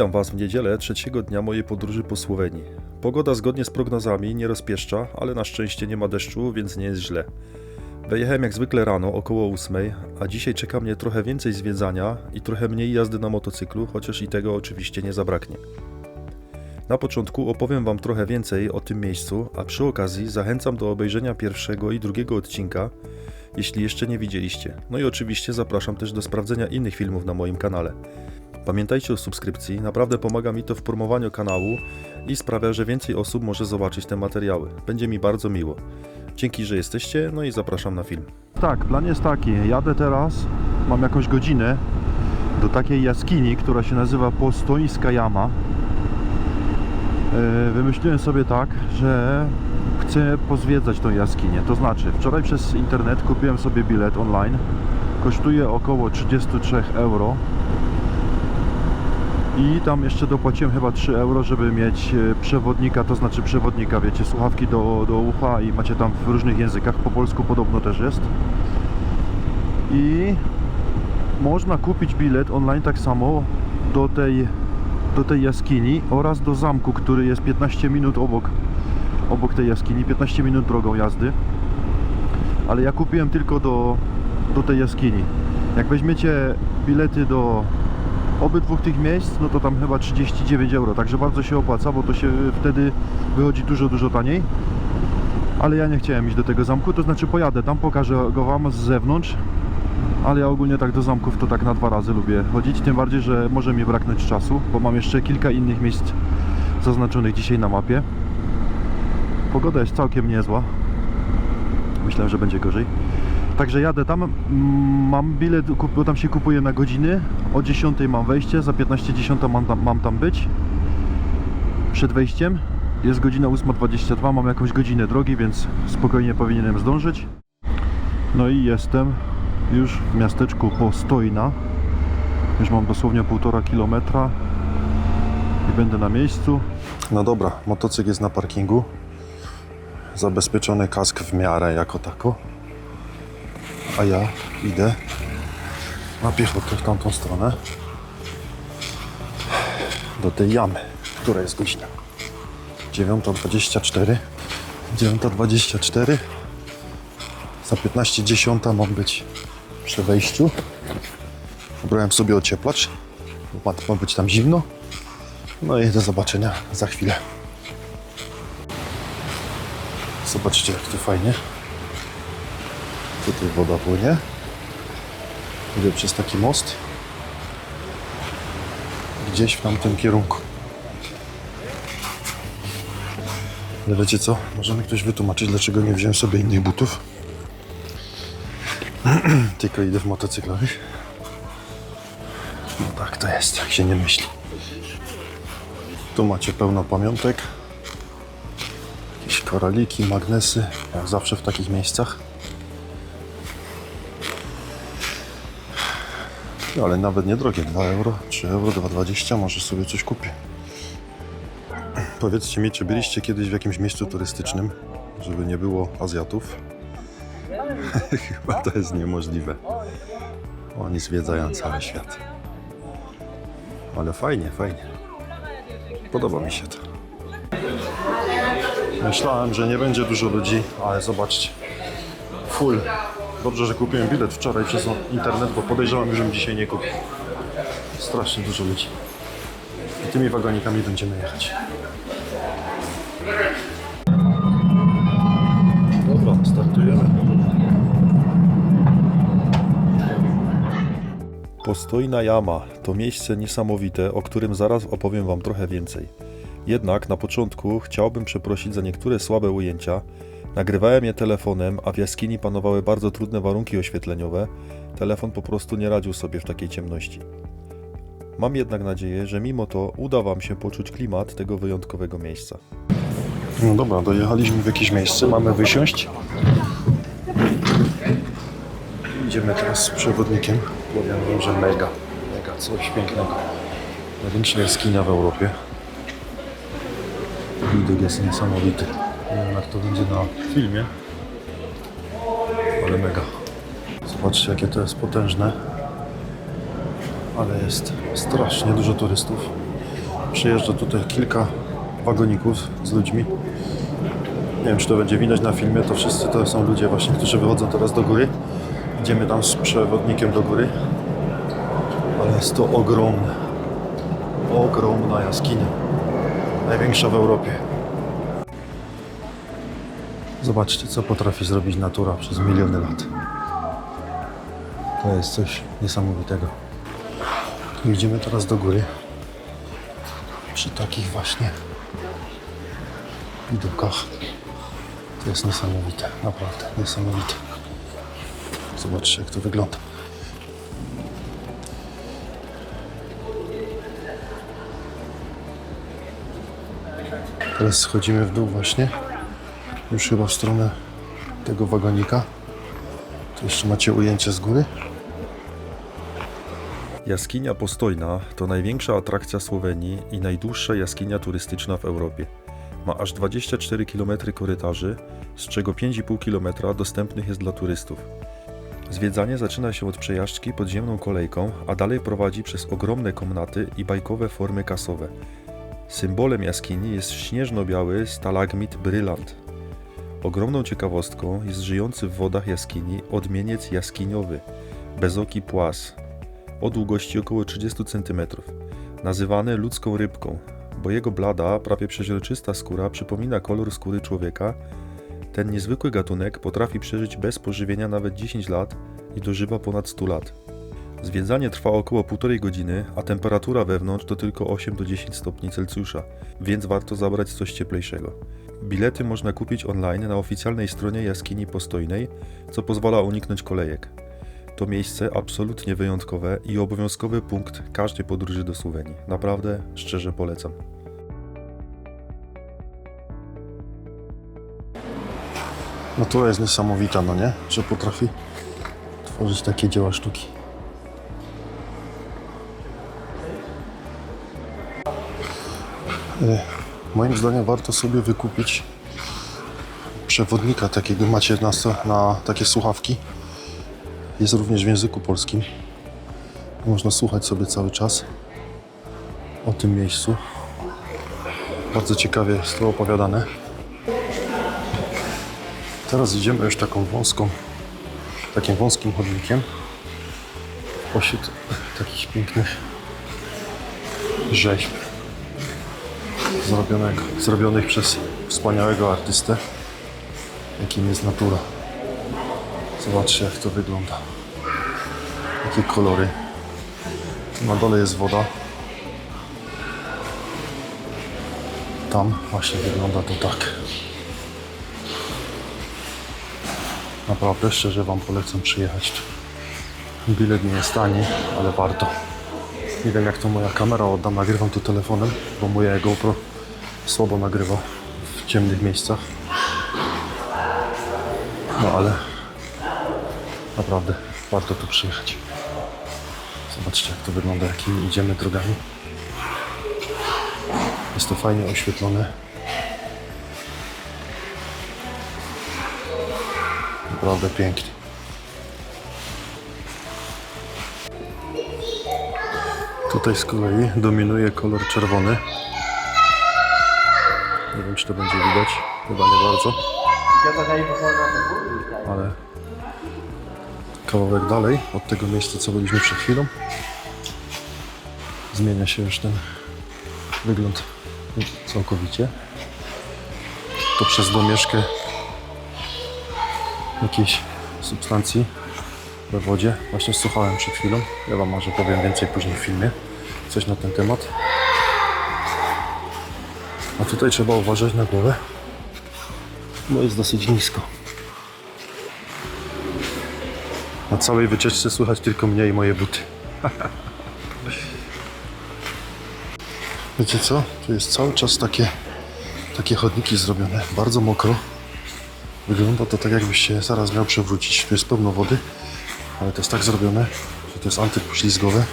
Witam Was w niedzielę trzeciego dnia mojej podróży po Słowenii. Pogoda zgodnie z prognozami nie rozpieszcza, ale na szczęście nie ma deszczu, więc nie jest źle. Wyjechałem jak zwykle rano, około 8, a dzisiaj czeka mnie trochę więcej zwiedzania i trochę mniej jazdy na motocyklu, chociaż i tego oczywiście nie zabraknie. Na początku opowiem Wam trochę więcej o tym miejscu, a przy okazji zachęcam do obejrzenia pierwszego i drugiego odcinka, jeśli jeszcze nie widzieliście. No i oczywiście zapraszam też do sprawdzenia innych filmów na moim kanale. Pamiętajcie o subskrypcji, naprawdę pomaga mi to w promowaniu kanału i sprawia, że więcej osób może zobaczyć te materiały. Będzie mi bardzo miło. Dzięki, że jesteście, no i zapraszam na film. Tak, plan jest taki, jadę teraz, mam jakąś godzinę do takiej jaskini, która się nazywa Postojńska Jama. Wymyśliłem sobie tak, że chcę pozwiedzać tą jaskinię, to znaczy wczoraj przez internet kupiłem sobie bilet online, kosztuje około 33 euro. I tam jeszcze dopłaciłem chyba 3 euro, żeby mieć przewodnika, to znaczy przewodnika, wiecie, słuchawki do ucha i macie tam w różnych językach, po polsku podobno też jest. I można kupić bilet online tak samo do tej jaskini oraz do zamku, który jest 15 minut obok tej jaskini, 15 minut drogą jazdy. Ale ja kupiłem tylko do tej jaskini. Jak weźmiecie bilety do obydwu tych miejsc, no to tam chyba 39 euro, także bardzo się opłaca, bo to się wtedy wychodzi dużo taniej. Ale ja nie chciałem iść do tego zamku, to znaczy pojadę tam, pokażę go Wam z zewnątrz, ale ja ogólnie tak do zamków to tak na 2 razy lubię chodzić, tym bardziej, że może mi braknąć czasu, bo mam jeszcze kilka innych miejsc zaznaczonych dzisiaj na mapie. Pogoda jest całkiem niezła, myślałem, że będzie gorzej. Także jadę tam, mam bilet, bo tam się kupuje na godziny, o 10 mam wejście, za 15:10 mam tam być. Przed wejściem jest godzina 8:22, mam jakąś godzinę drogi, więc spokojnie powinienem zdążyć. No i jestem już w miasteczku Postojna, już mam dosłownie 1,5 kilometra i będę na miejscu. No dobra, motocykl jest na parkingu, zabezpieczony kask w miarę jako tako. A ja idę na piechotę w tamtą stronę do tej jamy, która jest godzina 9:24. 9:24. Za 15:10 mam być przy wejściu. Ubrałem sobie ocieplacz, bo ma być tam zimno. No i do zobaczenia za chwilę. Zobaczcie, jak to fajnie. Tutaj woda płynie. Idę przez taki most. Gdzieś w tamtym kierunku. Ale wiecie co? Może mi ktoś wytłumaczyć, dlaczego nie wziąłem sobie innych butów. Tylko idę w motocyklowych. No tak to jest, jak się nie myśli. Tu macie pełno pamiątek. Jakieś koraliki, magnesy, jak zawsze w takich miejscach. No, ale nawet niedrogie, 2 euro, 3 euro, 2,20, może sobie coś kupię. Powiedzcie mi, czy byliście kiedyś w jakimś miejscu turystycznym, żeby nie było Azjatów? Chyba to jest niemożliwe. Oni zwiedzają cały świat. Ale fajnie, fajnie. Podoba mi się to. Myślałem, że nie będzie dużo ludzi, ale zobaczcie. Full. Dobrze, że kupiłem bilet wczoraj przez internet, bo podejrzewam, że dzisiaj nie kupię. Strasznie dużo ludzi. I tymi wagonikami będziemy jechać. Dobra, startujemy. Postojna Jama to miejsce niesamowite, o którym zaraz opowiem Wam trochę więcej. Jednak na początku chciałbym przeprosić za niektóre słabe ujęcia. Nagrywałem je telefonem, a w jaskini panowały bardzo trudne warunki oświetleniowe. Telefon po prostu nie radził sobie w takiej ciemności. Mam jednak nadzieję, że mimo to uda Wam się poczuć klimat tego wyjątkowego miejsca. No dobra, dojechaliśmy w jakieś miejsce, mamy wysiąść. Idziemy teraz z przewodnikiem. Powiem Wam, że mega, coś pięknego. Największa jaskinia w Europie. Widok jest niesamowity. Nie wiem, jak to będzie na filmie, ale mega. Zobaczcie, jakie to jest potężne. Ale jest strasznie dużo turystów. Przyjeżdża tutaj kilka wagoników z ludźmi. Nie wiem, czy to będzie widać na filmie, to wszyscy to są ludzie właśnie, którzy wychodzą teraz do góry. Idziemy tam z przewodnikiem do góry. Ale jest to ogromna jaskinia. Największa w Europie. Zobaczcie, co potrafi zrobić natura przez miliony lat. To jest coś niesamowitego. Idziemy teraz do góry. Przy takich właśnie widokach. To jest niesamowite, naprawdę niesamowite. Zobaczcie, jak to wygląda. Teraz schodzimy w dół właśnie. Już chyba w stronę tego wagonika. Tu jeszcze macie ujęcie z góry. Jaskinia Postojna to największa atrakcja Słowenii i najdłuższa jaskinia turystyczna w Europie. Ma aż 24 km korytarzy, z czego 5,5 km dostępnych jest dla turystów. Zwiedzanie zaczyna się od przejażdżki podziemną kolejką, a dalej prowadzi przez ogromne komnaty i bajkowe formy kasowe. Symbolem jaskini jest śnieżno-biały stalagmit Brylant. Ogromną ciekawostką jest żyjący w wodach jaskini odmieniec jaskiniowy, bezoki płas, o długości około 30 cm, nazywany ludzką rybką, bo jego blada, prawie przeźroczysta skóra przypomina kolor skóry człowieka. Ten niezwykły gatunek potrafi przeżyć bez pożywienia nawet 10 lat i dożywa ponad 100 lat. Zwiedzanie trwa około 1,5 godziny, a temperatura wewnątrz to tylko 8 do 10 stopni Celsjusza, więc warto zabrać coś cieplejszego. Bilety można kupić online na oficjalnej stronie Jaskini Postojnej, co pozwala uniknąć kolejek. To miejsce absolutnie wyjątkowe i obowiązkowy punkt każdej podróży do Słowenii. Naprawdę, szczerze polecam. Natura jest niesamowita, no nie? Że potrafi tworzyć takie dzieła sztuki. Moim zdaniem warto sobie wykupić przewodnika takiego, macie na takie słuchawki. Jest również w języku polskim. Można słuchać sobie cały czas o tym miejscu. Bardzo ciekawie jest to opowiadane. Teraz idziemy już takim wąskim chodnikiem pośród takich pięknych rzeźb zrobionych przez wspaniałego artystę, jakim jest natura. Zobaczcie, jak to wygląda. Jakie kolory. Na dole jest woda. Tam właśnie wygląda to tak. Naprawdę, szczerze Wam polecam przyjechać tu. Bilet nie jest tani, ale warto. Nie wiem, jak to moja kamera odda. Nagrywam tu telefonem, bo moje GoPro słabo nagrywa w ciemnych miejscach. No ale naprawdę warto tu przyjechać. Zobaczcie, jak to wygląda, jakimi idziemy drogami. Jest to fajnie oświetlone. Naprawdę pięknie. Tutaj z kolei dominuje kolor czerwony. Nie wiem, czy to będzie widać. Chyba nie bardzo. Ale kawałek dalej od tego miejsca, co byliśmy przed chwilą, zmienia się już ten wygląd całkowicie. To przez domieszkę jakiejś substancji we wodzie. Właśnie słuchałem przed chwilą. Ja Wam może powiem więcej później w filmie. Coś na ten temat. A tutaj trzeba uważać na głowę, bo jest dosyć nisko. Na całej wycieczce słychać tylko mnie i moje buty. Wiecie co? Tu jest cały czas takie chodniki zrobione. Bardzo mokro. Wygląda to tak, jakbyś się zaraz miał przewrócić. Tu jest pełno wody, ale to jest tak zrobione, że to jest antypoślizgowe.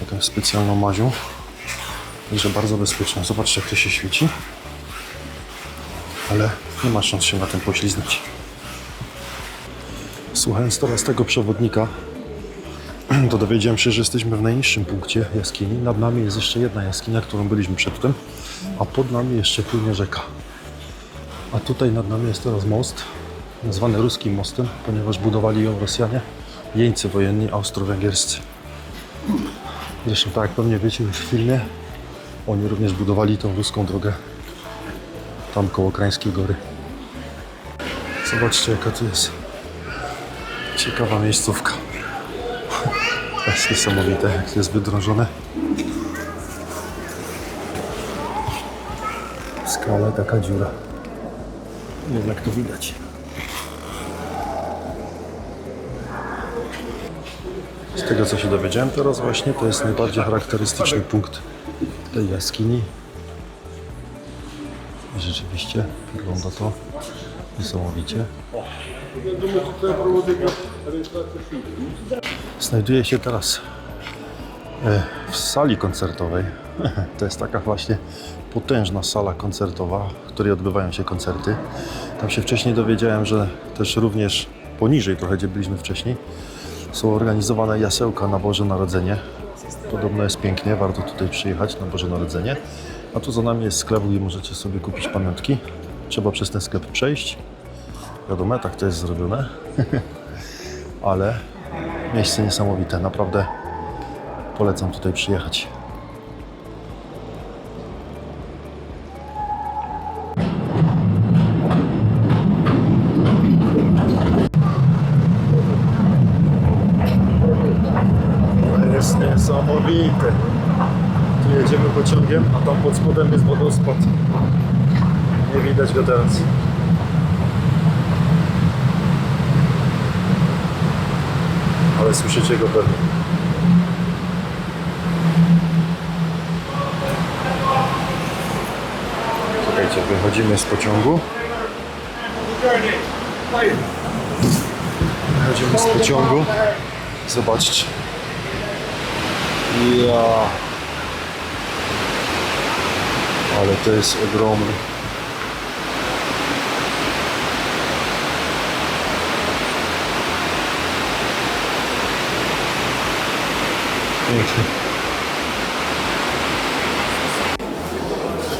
Taką specjalną mazią. Także bardzo bezpieczne. Zobaczcie, jak to się świeci. Ale nie ma szans się na tym pośliznąć. Słuchając teraz tego przewodnika, to dowiedziałem się, że jesteśmy w najniższym punkcie jaskini. Nad nami jest jeszcze jedna jaskinia, którą byliśmy przedtem, a pod nami jeszcze płynie rzeka. A tutaj nad nami jest teraz most, nazwany ruskim mostem, ponieważ budowali ją Rosjanie, jeńcy wojenni austro-węgierscy. Zresztą tak jak pewnie wiecie już w filmie, oni również budowali tą ruską drogę tam koło Krańskiej Gory. Zobaczcie, jaka tu jest ciekawa miejscówka. To jest niesamowite, jak to jest wydrążone. W skale taka dziura. Nie wiem, jak to widać. Z tego, co się dowiedziałem teraz właśnie, to jest najbardziej charakterystyczny punkt tej jaskini. I rzeczywiście wygląda to niesamowicie. Znajduję się teraz w sali koncertowej. To jest taka właśnie potężna sala koncertowa, w której odbywają się koncerty. Tam się wcześniej dowiedziałem, że też również poniżej trochę, gdzie byliśmy wcześniej, są organizowane jasełka na Boże Narodzenie. Podobno jest pięknie, warto tutaj przyjechać na Boże Narodzenie. A tu za nami jest sklep, gdzie możecie sobie kupić pamiątki. Trzeba przez ten sklep przejść. Wiadomo, tak to jest zrobione. Ale miejsce niesamowite, naprawdę polecam tutaj przyjechać. To jest niesamowite. Tu jedziemy pociągiem, a tam pod spodem jest wodospad. Nie widać go teraz. Ale słyszycie go pewnie. Czekajcie, wychodzimy z pociągu. Wychodzimy z pociągu. Zobaczcie. Ja. Ale to jest ogromny. Pięknie.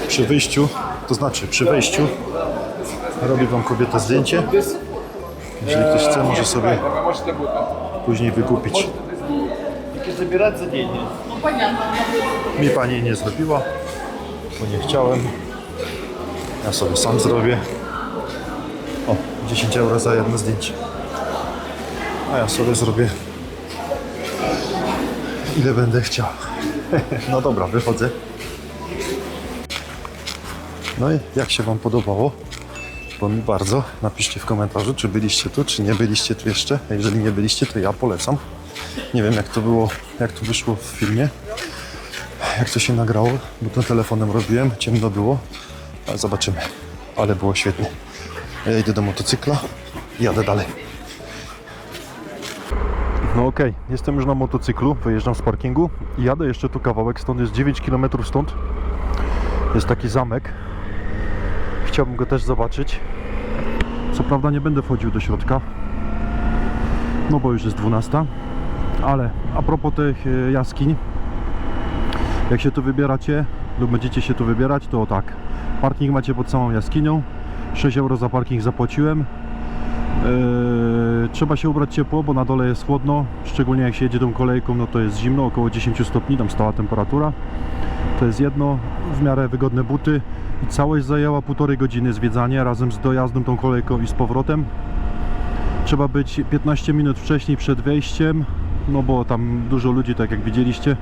Przy wyjściu, to znaczy przy wejściu robi wam kobieta zdjęcie. Jeżeli ktoś chce, może sobie później wykupić. Mi pani nie zrobiła, bo nie chciałem. Ja sobie sam zrobię. O, 10 euro za jedno zdjęcie. A ja sobie zrobię ile będę chciał. No dobra, wychodzę. No i jak się wam podobało? Bo mi bardzo. Napiszcie w komentarzu, czy byliście tu, czy nie byliście tu jeszcze. A jeżeli nie byliście, to ja polecam. Nie wiem, jak to było, jak to wyszło w filmie. Jak to się nagrało, bo to telefonem robiłem, ciemno było. Ale zobaczymy. Ale było świetnie. Ja idę do motocykla i jadę dalej. No okej, jestem już na motocyklu, wyjeżdżam z parkingu i jadę jeszcze tu kawałek, stąd jest 9 km stąd. Jest taki zamek. Chciałbym go też zobaczyć. Co prawda nie będę wchodził do środka, no bo już jest 12. Ale a propos tych jaskiń, jak się tu wybieracie lub będziecie się tu wybierać, to tak. Parking macie pod samą jaskinią. 6 euro za parking zapłaciłem. Trzeba się ubrać ciepło, bo na dole jest chłodno, szczególnie jak się jedzie tą kolejką, no to jest zimno, około 10 stopni, tam stała temperatura. To jest jedno, w miarę wygodne buty i całość zajęła 1,5 godziny zwiedzanie razem z dojazdem tą kolejką i z powrotem. Trzeba być 15 minut wcześniej przed wejściem, no bo tam dużo ludzi, tak jak widzieliście.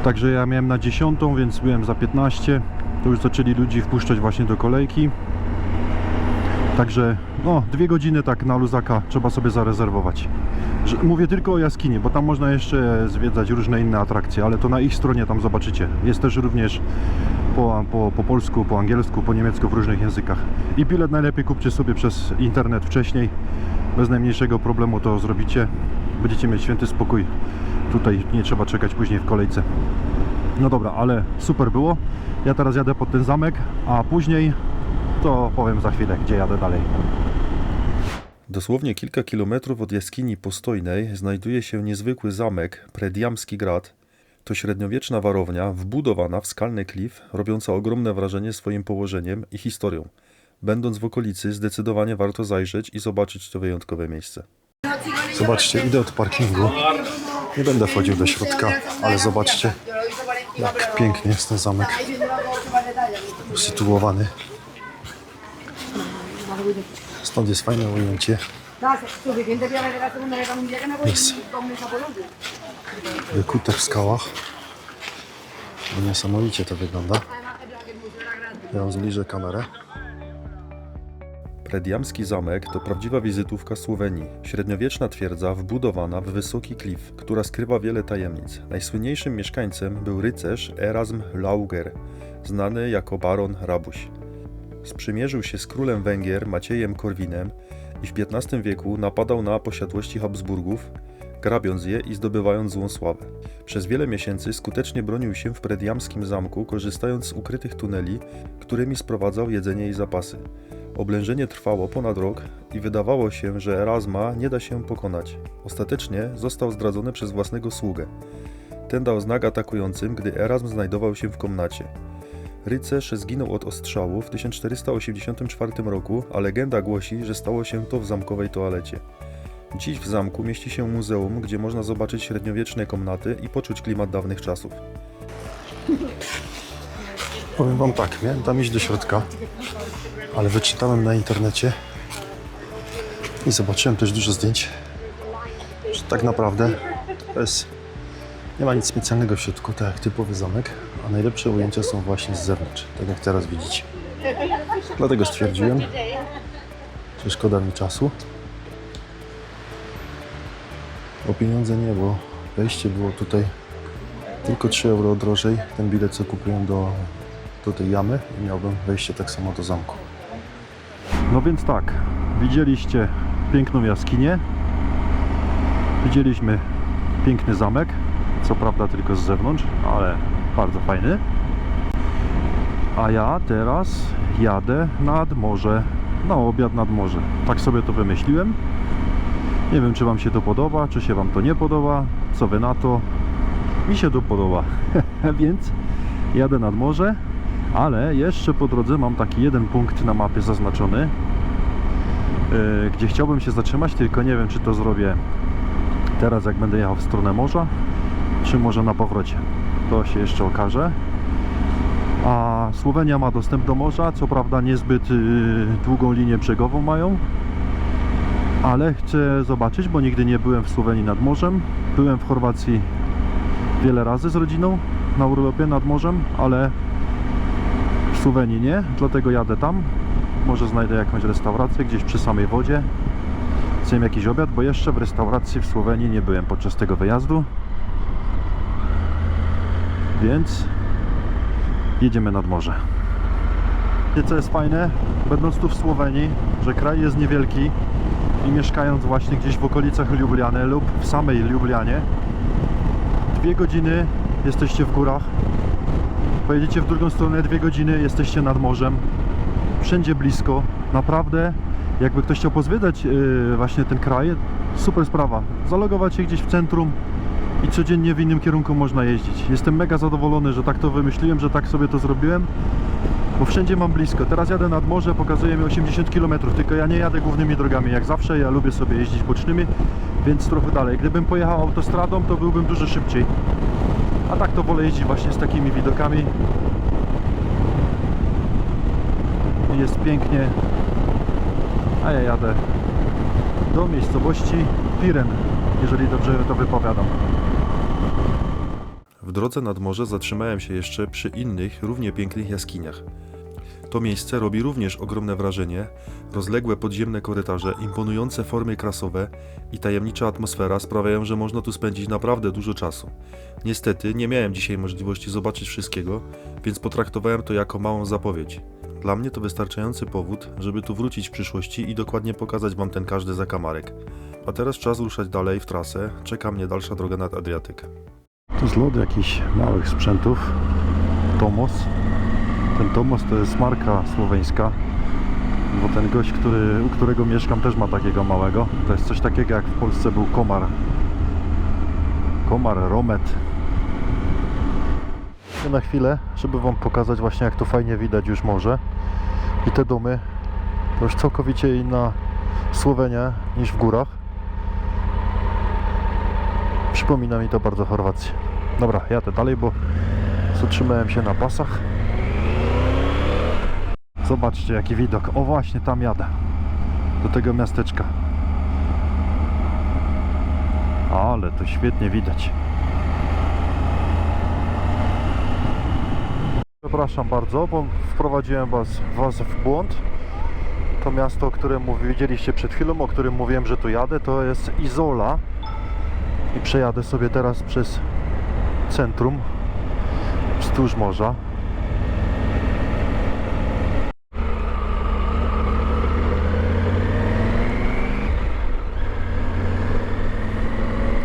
Także ja miałem na 10, więc byłem za 15, to już zaczęli ludzi wpuszczać właśnie do kolejki. Także no 2 godziny tak na luzaka trzeba sobie zarezerwować. Mówię tylko o jaskini, bo tam można jeszcze zwiedzać różne inne atrakcje, ale to na ich stronie tam zobaczycie. Jest też również po polsku, po angielsku, po niemiecku, w różnych językach. I bilet najlepiej kupcie sobie przez internet wcześniej. Bez najmniejszego problemu to zrobicie. Będziecie mieć święty spokój. Tutaj nie trzeba czekać później w kolejce. No dobra, ale super było. Ja teraz jadę pod ten zamek, a później to powiem za chwilę, gdzie jadę dalej. Dosłownie kilka kilometrów od jaskini Postojnej znajduje się niezwykły zamek Predjamski Grad. To średniowieczna warownia wbudowana w skalny klif, robiąca ogromne wrażenie swoim położeniem i historią. Będąc w okolicy, zdecydowanie warto zajrzeć i zobaczyć to wyjątkowe miejsce. Zobaczcie, idę od parkingu. Nie będę wchodził do środka, ale zobaczcie, jak pięknie jest ten zamek usytuowany. Stąd jest fajne ujęcie. Jest wykute w skałach. Niesamowicie to wygląda. Ja wam zbliżę kamerę. Predjamski zamek to prawdziwa wizytówka Słowenii. Średniowieczna twierdza wbudowana w wysoki klif, która skrywa wiele tajemnic. Najsłynniejszym mieszkańcem był rycerz Erasm Lauger, znany jako baron Rabuś. Sprzymierzył się z królem Węgier Maciejem Korwinem i w XV wieku napadał na posiadłości Habsburgów, grabiąc je i zdobywając złą sławę. Przez wiele miesięcy skutecznie bronił się w predjamskim zamku, korzystając z ukrytych tuneli, którymi sprowadzał jedzenie i zapasy. Oblężenie trwało ponad rok i wydawało się, że Erasma nie da się pokonać. Ostatecznie został zdradzony przez własnego sługę. Ten dał znak atakującym, gdy Erasm znajdował się w komnacie. Rycerz zginął od ostrzału w 1484 roku, a legenda głosi, że stało się to w zamkowej toalecie. Dziś w zamku mieści się muzeum, gdzie można zobaczyć średniowieczne komnaty i poczuć klimat dawnych czasów. Powiem wam tak, miałem tam iść do środka, ale wyczytałem na internecie i zobaczyłem też dużo zdjęć, że tak naprawdę to jest, nie ma nic specjalnego w środku, tak jak typowy zamek, a najlepsze ujęcia są właśnie z zewnątrz, tak jak teraz widzicie. Dlatego stwierdziłem, że szkoda mi czasu, bo pieniądze nie, bo wejście było tutaj tylko 3 euro drożej, ten bilet co kupiłem do tej jamy i miałbym wejście tak samo do zamku. No więc tak, widzieliście piękną jaskinię, widzieliśmy piękny zamek, co prawda tylko z zewnątrz, ale bardzo fajny. A ja teraz jadę nad morze, na obiad nad morze. Tak sobie to wymyśliłem. Nie wiem, czy wam się to podoba, czy się wam to nie podoba, co wy na to. Mi się to podoba, więc jadę nad morze, ale jeszcze po drodze mam taki jeden punkt na mapie zaznaczony, gdzie chciałbym się zatrzymać, tylko nie wiem, czy to zrobię teraz, jak będę jechał w stronę morza, czy może na powrocie. To się jeszcze okaże. A Słowenia ma dostęp do morza, co prawda niezbyt długą linię brzegową mają, ale chcę zobaczyć, bo nigdy nie byłem w Słowenii nad morzem. Byłem w Chorwacji wiele razy z rodziną na urlopie nad morzem, ale w Słowenii nie, dlatego jadę tam. Może znajdę jakąś restaurację gdzieś przy samej wodzie, zjem jakiś obiad, bo jeszcze w restauracji w Słowenii nie byłem podczas tego wyjazdu. Więc jedziemy nad morze. Wiecie, co jest fajne, będąc tu w Słowenii, że kraj jest niewielki i mieszkając właśnie gdzieś w okolicach Lubliany lub w samej Lublianie, 2 godziny jesteście w górach, pojedziecie w drugą stronę, 2 godziny jesteście nad morzem, wszędzie blisko, naprawdę, jakby ktoś chciał pozwiedzać właśnie ten kraj, super sprawa, zalogować się gdzieś w centrum i codziennie w innym kierunku można jeździć. Jestem mega zadowolony, że tak to wymyśliłem, że tak sobie to zrobiłem, bo wszędzie mam blisko. Teraz jadę nad morze, pokazuje mi 80 km, tylko ja nie jadę głównymi drogami jak zawsze, ja lubię sobie jeździć bocznymi, więc trochę dalej. Gdybym pojechał autostradą, to byłbym dużo szybciej. A tak to wolę jeździć właśnie z takimi widokami. Jest pięknie, a ja jadę do miejscowości Piren, jeżeli dobrze to wypowiadam. W drodze nad morze zatrzymałem się jeszcze przy innych, równie pięknych jaskiniach. To miejsce robi również ogromne wrażenie. Rozległe podziemne korytarze, imponujące formy krasowe i tajemnicza atmosfera sprawiają, że można tu spędzić naprawdę dużo czasu. Niestety nie miałem dzisiaj możliwości zobaczyć wszystkiego, więc potraktowałem to jako małą zapowiedź. Dla mnie to wystarczający powód, żeby tu wrócić w przyszłości i dokładnie pokazać wam ten każdy zakamarek. A teraz czas ruszać dalej w trasę, czeka mnie dalsza droga nad Adriatyk. To zlot jakichś małych sprzętów, Tomos. Ten Tomos to jest marka słoweńska. Bo ten gość, u którego mieszkam, też ma takiego małego. To jest coś takiego jak w Polsce był komar. Komar, romet. Na chwilę, żeby wam pokazać właśnie, jak to fajnie widać już morze. I te domy to już całkowicie inna Słowenia niż w górach. Przypomina mi to bardzo Chorwację. Dobra, jadę dalej, bo zatrzymałem się na pasach. Zobaczcie, jaki widok. O właśnie, tam jadę. Do tego miasteczka. Ale to świetnie widać. Przepraszam bardzo, bo wprowadziłem was w błąd. To miasto, o którym widzieliście przed chwilą, o którym mówiłem, że tu jadę, to jest Izola. I przejadę sobie teraz przez centrum, wzdłuż morza.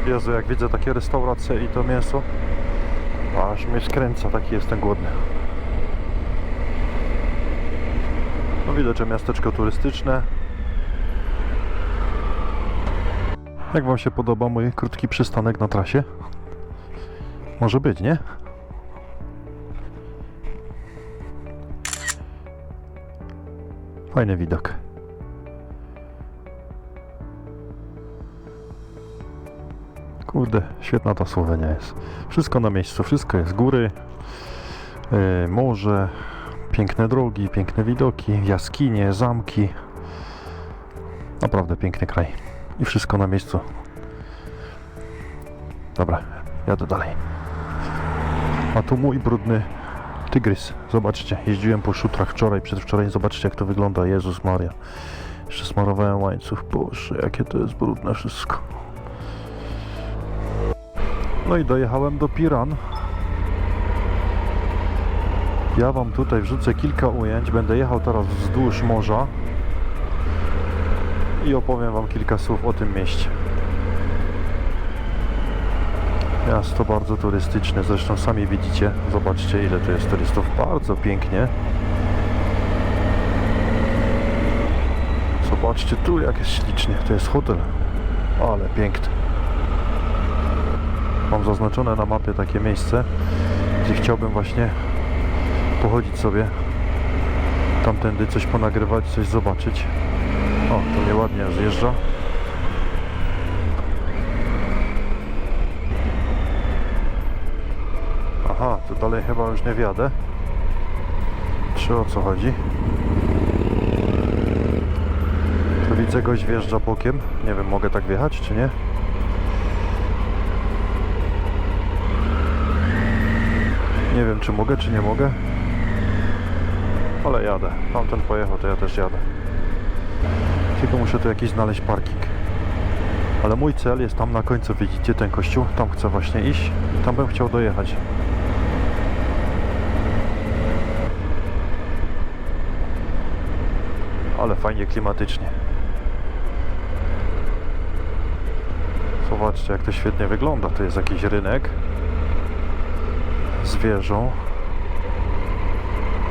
Jezu, jak widzę takie restauracje i to mięso, aż mnie skręca, taki jestem głodny. No widać, że miasteczko turystyczne. Jak wam się podoba mój krótki przystanek na trasie? Może być, nie? Fajny widok. Kurde, świetna ta Słowenia jest. Wszystko na miejscu, wszystko jest. Góry, morze, piękne drogi, piękne widoki, jaskinie, zamki. Naprawdę piękny kraj. I wszystko na miejscu. Dobra, jadę dalej. A tu mój brudny tygrys. Zobaczcie, jeździłem po szutrach wczoraj, przedwczoraj. Zobaczcie, jak to wygląda. Jezus Maria. Jeszcze smarowałem łańcuch. Boże, jakie to jest brudne wszystko. No i dojechałem do Piran. Ja wam tutaj wrzucę kilka ujęć. Będę jechał teraz wzdłuż morza i opowiem wam kilka słów o tym mieście. Miasto bardzo turystyczne, zresztą sami widzicie. Zobaczcie, ile tu jest turystów. Bardzo pięknie. Zobaczcie tu, jak jest ślicznie. To jest hotel. Ale piękny. Mam zaznaczone na mapie takie miejsce, gdzie chciałbym właśnie pochodzić sobie tamtędy, coś ponagrywać, coś zobaczyć. O, to mnie ładnie zjeżdża. Aha, to dalej chyba już nie wjadę. Czy o co chodzi? Tu widzę, gość wjeżdża bokiem. Nie wiem, mogę tak wjechać, czy nie? Nie wiem, czy mogę, czy nie mogę. Ale jadę. Tamten pojechał, to ja też jadę. Tylko muszę tu jakiś znaleźć parking. Ale mój cel jest tam na końcu, widzicie ten kościół? Tam chcę właśnie iść i tam bym chciał dojechać. Ale fajnie klimatycznie. Zobaczcie, jak to świetnie wygląda. To jest jakiś rynek z wieżą.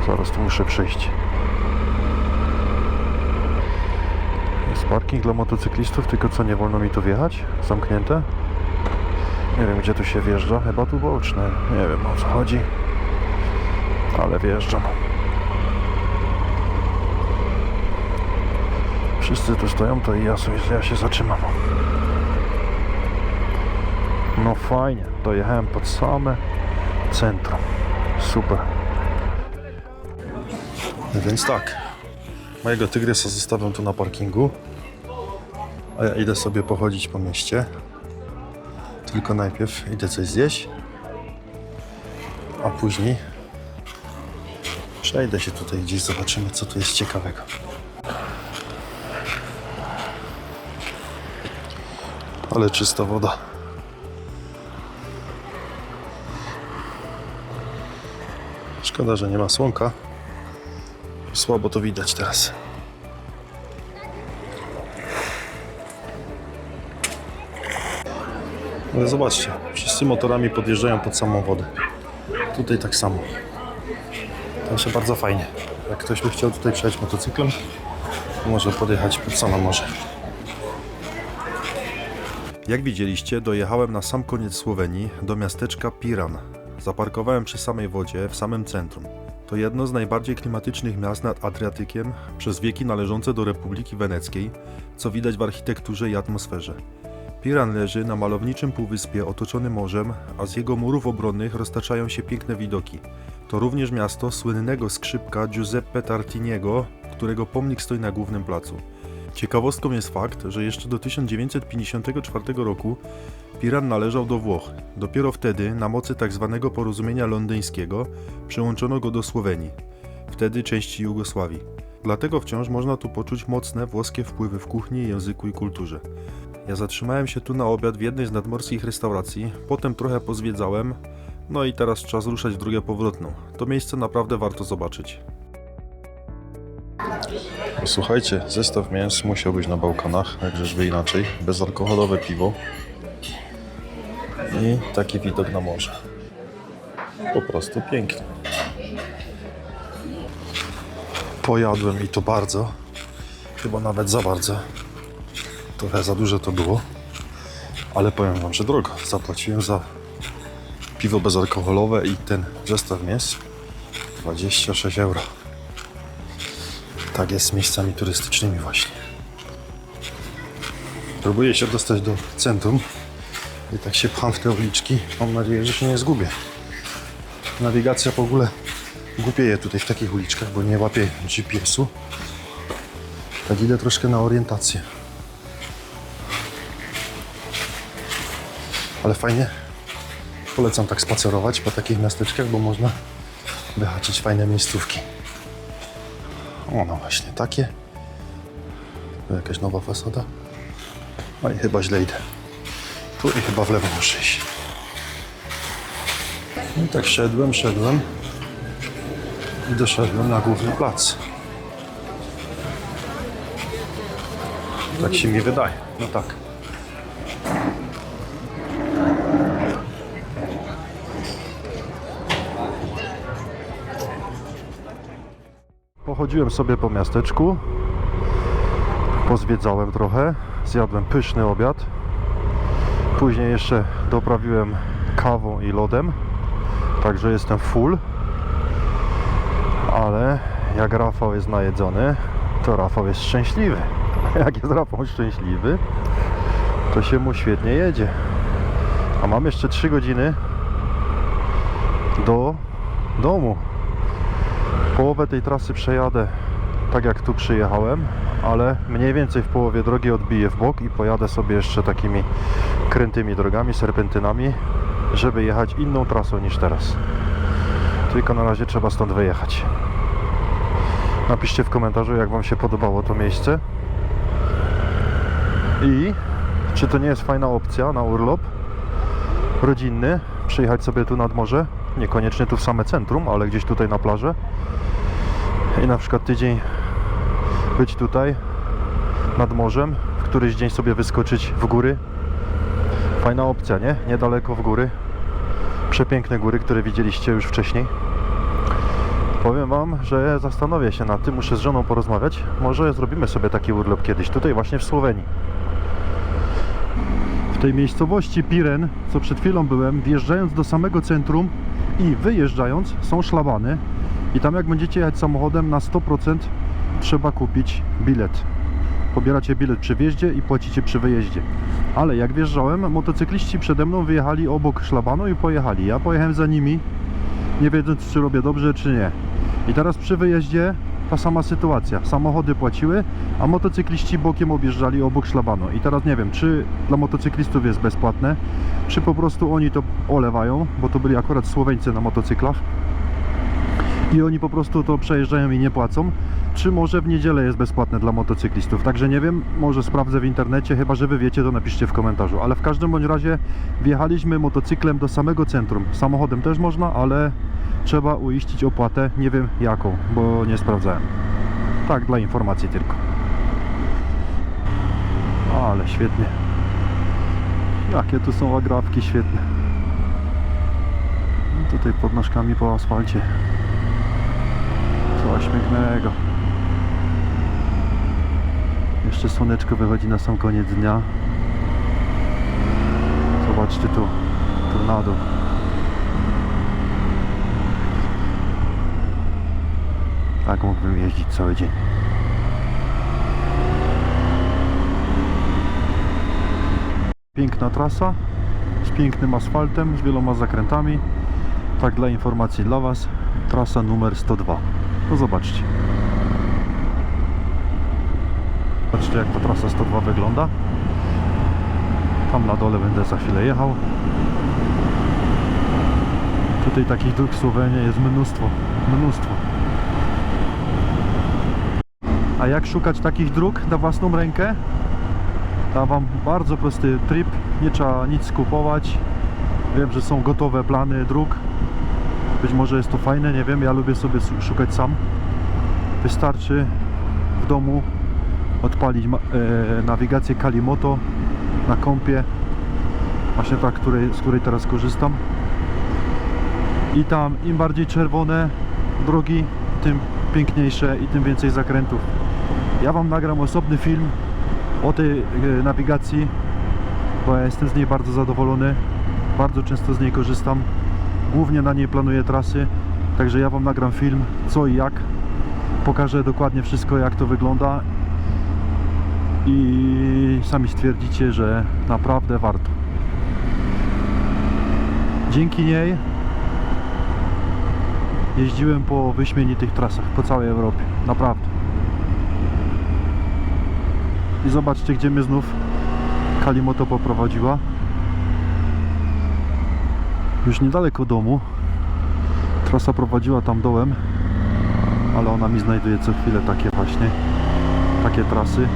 Zaraz tu muszę przyjść. Jest parking dla motocyklistów, tylko co, nie wolno mi tu wjechać? Zamknięte? Nie wiem, gdzie tu się wjeżdża. Chyba tu boczne. Nie wiem, o co chodzi. Ale wjeżdżam. Wszyscy tu stoją, to i ja się zatrzymam. No fajnie. Dojechałem pod same centrum. Super. Więc tak, mojego tygrysa zostawiam tu na parkingu, a ja idę sobie pochodzić po mieście. Tylko najpierw idę coś zjeść, a później przejdę się tutaj gdzieś, zobaczymy, co tu jest ciekawego. Ale czysta woda. Szkoda, że nie ma słonka. Słabo to widać teraz. Ale zobaczcie, wszyscy motorami podjeżdżają pod samą wodę. Tutaj tak samo. To się bardzo fajnie. Jak ktoś by chciał tutaj przejechać motocyklem, Może podjechać pod samo morze. Jak widzieliście, dojechałem na sam koniec Słowenii do miasteczka Piran. Zaparkowałem przy samej wodzie, w samym centrum. To jedno z najbardziej klimatycznych miast nad Adriatykiem, przez wieki należące do Republiki Weneckiej, co widać w architekturze i atmosferze. Piran leży na malowniczym półwyspie otoczony morzem, a z jego murów obronnych roztaczają się piękne widoki. To również miasto słynnego skrzypka Giuseppe Tartiniego, którego pomnik stoi na głównym placu. Ciekawostką jest fakt, że jeszcze do 1954 roku Piran należał do Włoch. Dopiero wtedy, na mocy tzw. porozumienia londyńskiego, przyłączono go do Słowenii, wtedy części Jugosławii. Dlatego wciąż można tu poczuć mocne włoskie wpływy w kuchni, języku i kulturze. Ja zatrzymałem się tu na obiad w jednej z nadmorskich restauracji, potem trochę pozwiedzałem, no i teraz czas ruszać w drogę powrotną. To miejsce naprawdę warto zobaczyć. Słuchajcie, zestaw mięs musiał być na Bałkanach, jakżeżby inaczej. Bezalkoholowe piwo i taki widok na morze. Po prostu piękny. Pojadłem i to bardzo, chyba nawet za bardzo. Trochę za dużo to było, ale powiem wam, że drogo. Zapłaciłem za piwo bezalkoholowe i ten zestaw mięs 26 euro. Tak jest z miejscami turystycznymi właśnie. Próbuję się dostać do centrum i tak się pcham w te uliczki. Mam nadzieję, że się nie zgubię. Nawigacja w ogóle głupieje tutaj w takich uliczkach, bo nie łapie GPS-u. Tak idę troszkę na orientację. Ale fajnie. Polecam tak spacerować po takich miasteczkach, bo można wyhaczyć fajne miejscówki. O, no właśnie, takie. Tu jakaś nowa fasada. No i chyba źle idę. Tu i chyba w lewo muszę iść. No i tak szedłem i doszedłem na główny plac. Tak się mi wydaje. No tak. Pochodziłem sobie po miasteczku, pozwiedzałem trochę, zjadłem pyszny obiad. Później jeszcze doprawiłem kawą i lodem, także jestem full. Ale jak Rafał jest najedzony, to Rafał jest szczęśliwy. Jak jest Rafał szczęśliwy, to się mu świetnie jedzie. A mam jeszcze 3 godziny do domu. Połowę tej trasy przejadę tak jak tu przyjechałem, ale mniej więcej w połowie drogi odbiję w bok i pojadę sobie jeszcze takimi krętymi drogami, serpentynami, żeby jechać inną trasą niż teraz. Tylko na razie trzeba stąd wyjechać. Napiszcie w komentarzu, jak wam się podobało to miejsce i czy to nie jest fajna opcja na urlop rodzinny, przyjechać sobie tu nad morze, niekoniecznie tu w same centrum, ale gdzieś tutaj na plażę i na przykład tydzień być tutaj nad morzem, w któryś dzień sobie wyskoczyć w góry. Fajna opcja, nie? Niedaleko w góry. Przepiękne góry, które widzieliście już wcześniej. Powiem wam, że zastanowię się nad tym, muszę z żoną porozmawiać. Może zrobimy sobie taki urlop kiedyś, tutaj właśnie w Słowenii. W tej miejscowości Piran, co przed chwilą byłem, wjeżdżając do samego centrum i wyjeżdżając, są szlabany. I tam jak będziecie jechać samochodem, na 100% trzeba kupić bilet. Pobieracie bilet przy wjeździe i płacicie przy wyjeździe. Ale jak wjeżdżałem, motocykliści przede mną wyjechali obok szlabanu i pojechali. Ja pojechałem za nimi, nie wiedząc, czy robię dobrze, czy nie. I teraz przy wyjeździe ta sama sytuacja. Samochody płaciły, a motocykliści bokiem objeżdżali obok szlabanu. I teraz nie wiem, czy dla motocyklistów jest bezpłatne, czy po prostu oni to olewają, bo to byli akurat Słoweńcy na motocyklach. I oni po prostu to przejeżdżają i nie płacą, czy może w niedzielę jest bezpłatne dla motocyklistów. Także nie wiem, może sprawdzę w internecie, chyba że wy wiecie, to napiszcie w komentarzu. Ale w każdym bądź razie wjechaliśmy motocyklem do samego centrum. Samochodem też można, ale trzeba uiścić opłatę, nie wiem jaką, bo nie sprawdzałem. Tak, dla informacji tylko. Ale świetnie. Jakie tu są agrafki świetne. Tutaj pod nóżkami po asfalcie. Coś pięknego. Jeszcze słoneczko wychodzi na sam koniec dnia. Zobaczcie tu, tornado. Tak mógłbym jeździć cały dzień. Piękna trasa z pięknym asfaltem, z wieloma zakrętami. Tak dla informacji dla Was, trasa numer 102. No zobaczcie. Zobaczcie, jak ta trasa 102 wygląda. Tam na dole będę za chwilę jechał. Tutaj takich dróg w Słowenii jest mnóstwo. A jak szukać takich dróg na własną rękę? Dam Wam bardzo prosty trip. Nie trzeba nic kupować. Wiem, że są gotowe plany dróg. Być może jest to fajne, nie wiem. Ja lubię sobie szukać sam. Wystarczy w domu odpalić nawigację Kalimoto na kompie, właśnie ta, z której teraz korzystam, i tam im bardziej czerwone drogi, tym piękniejsze i tym więcej zakrętów. Ja Wam nagram osobny film o tej nawigacji, bo ja jestem z niej bardzo zadowolony, bardzo często z niej korzystam, głównie na niej planuję trasy, także ja Wam nagram film co i jak, pokażę dokładnie wszystko, jak to wygląda i sami stwierdzicie, że naprawdę warto. Dzięki niej jeździłem po wyśmienitych trasach po całej Europie, naprawdę. I zobaczcie, gdzie mnie znów Kalimoto poprowadziła. Już niedaleko domu. Trasa prowadziła tam dołem, ale ona mi znajduje co chwilę takie trasy.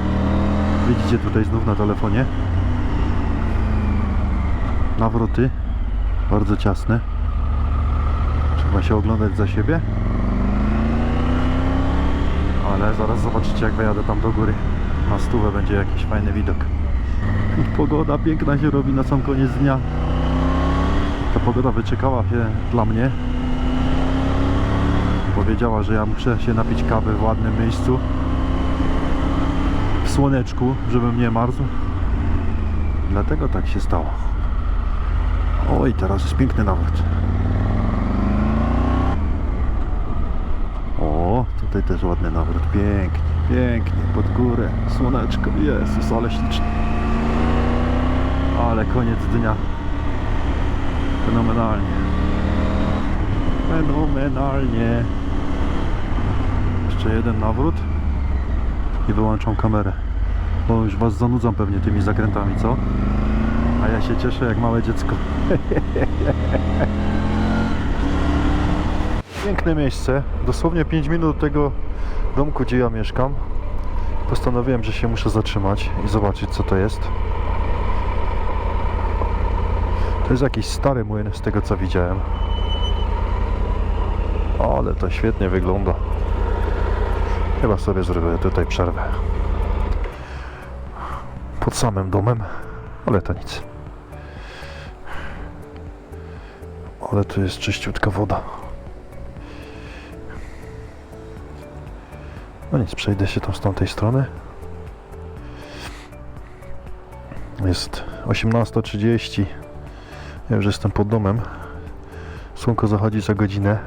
Widzicie tutaj znów na telefonie nawroty bardzo ciasne, trzeba się oglądać za siebie, ale zaraz zobaczycie, jak wyjadę tam do góry na stówę, będzie jakiś fajny widok. I pogoda piękna się robi na sam koniec dnia. Ta pogoda wyczekała się dla mnie, powiedziała, że ja muszę się napić kawy w ładnym miejscu, w słoneczku, żebym nie marzł. Dlatego tak się stało. Oj, teraz jest piękny nawrót. O, tutaj też ładny nawrót. Pięknie, pod górę, słoneczko. Jezus, ale śliczny. Ale koniec dnia. Fenomenalnie. Jeszcze jeden nawrót i wyłączam kamerę, bo już Was zanudzam pewnie tymi zakrętami, co? A ja się cieszę jak małe dziecko. Piękne miejsce, dosłownie 5 minut do tego domku, gdzie ja mieszkam. Postanowiłem, że się muszę zatrzymać i zobaczyć, co to jest. To jest jakiś stary młyn, z tego co widziałem. Ale to świetnie wygląda. Chyba sobie zrobię tutaj przerwę pod samym domem, ale to nic. Ale tu jest czyściutka woda. No nic, przejdę się tam z tamtej strony. Jest 18:30. Ja już jestem pod domem. Słonko zachodzi za godzinę,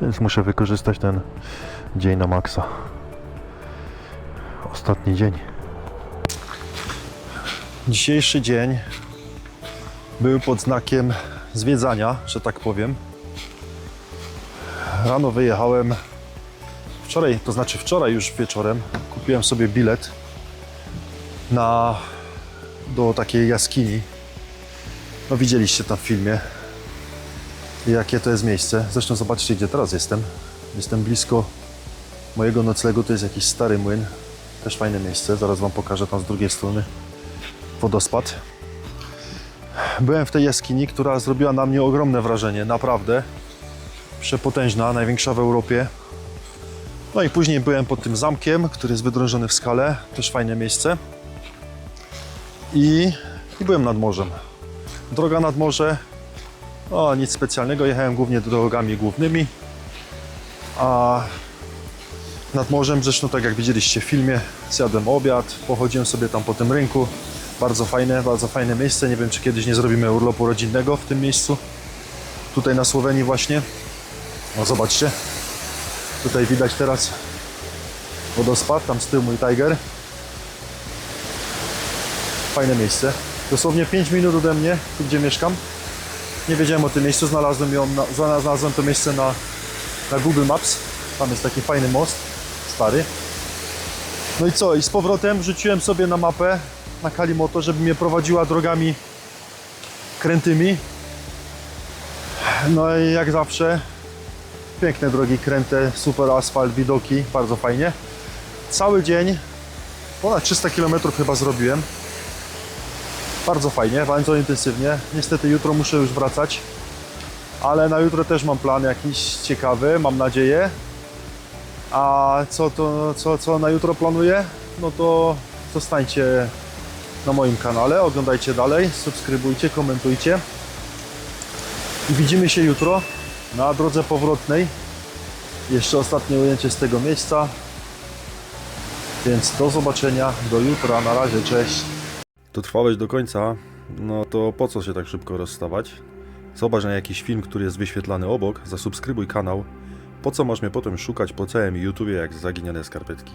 więc muszę wykorzystać ten dzień na maksa. Ostatni dzień. Dzisiejszy dzień był pod znakiem zwiedzania, że tak powiem. Rano wyjechałem, wczoraj już wieczorem kupiłem sobie bilet do takiej jaskini. No widzieliście tam w filmie, jakie to jest miejsce. Zresztą zobaczcie, gdzie teraz jestem. Jestem blisko mojego noclegu, to jest jakiś stary młyn. Też fajne miejsce, zaraz Wam pokażę tam z drugiej strony wodospad. Byłem w tej jaskini, która zrobiła na mnie ogromne wrażenie, naprawdę. Przepotężna, największa w Europie. No i później byłem pod tym zamkiem, który jest wydrążony w skale, też fajne miejsce. I byłem nad morzem. Droga nad morze, nic specjalnego, jechałem głównie drogami głównymi, a nad morzem. Zresztą tak jak widzieliście w filmie, zjadłem obiad, pochodziłem sobie tam po tym rynku. Bardzo fajne miejsce. Nie wiem, czy kiedyś nie zrobimy urlopu rodzinnego w tym miejscu. Tutaj na Słowenii właśnie. No zobaczcie. Tutaj widać teraz wodospad, tam z tyłu mój Tiger. Fajne miejsce. Dosłownie 5 minut ode mnie, tu gdzie mieszkam. Nie wiedziałem o tym miejscu, znalazłem to miejsce na Google Maps. Tam jest taki fajny most, stary. No i co? I z powrotem wrzuciłem sobie na mapę, na Kalimoto, żeby mnie prowadziła drogami krętymi. No i jak zawsze piękne drogi kręte, super asfalt, widoki, bardzo fajnie. Cały dzień, ponad 300 km chyba zrobiłem. Bardzo fajnie, bardzo intensywnie. Niestety jutro muszę już wracać, ale na jutro też mam plan jakiś ciekawy, mam nadzieję. A co na jutro planuję? No to zostańcie na moim kanale, oglądajcie dalej, subskrybujcie, komentujcie. I widzimy się jutro na drodze powrotnej. Jeszcze ostatnie ujęcie z tego miejsca. Więc do zobaczenia, do jutra, na razie, cześć. Dotrwałeś do końca, no to po co się tak szybko rozstawać? Zobacz na jakiś film, który jest wyświetlany obok, zasubskrybuj kanał. Po co masz mnie potem szukać po całym YouTubie jak zaginione skarpetki?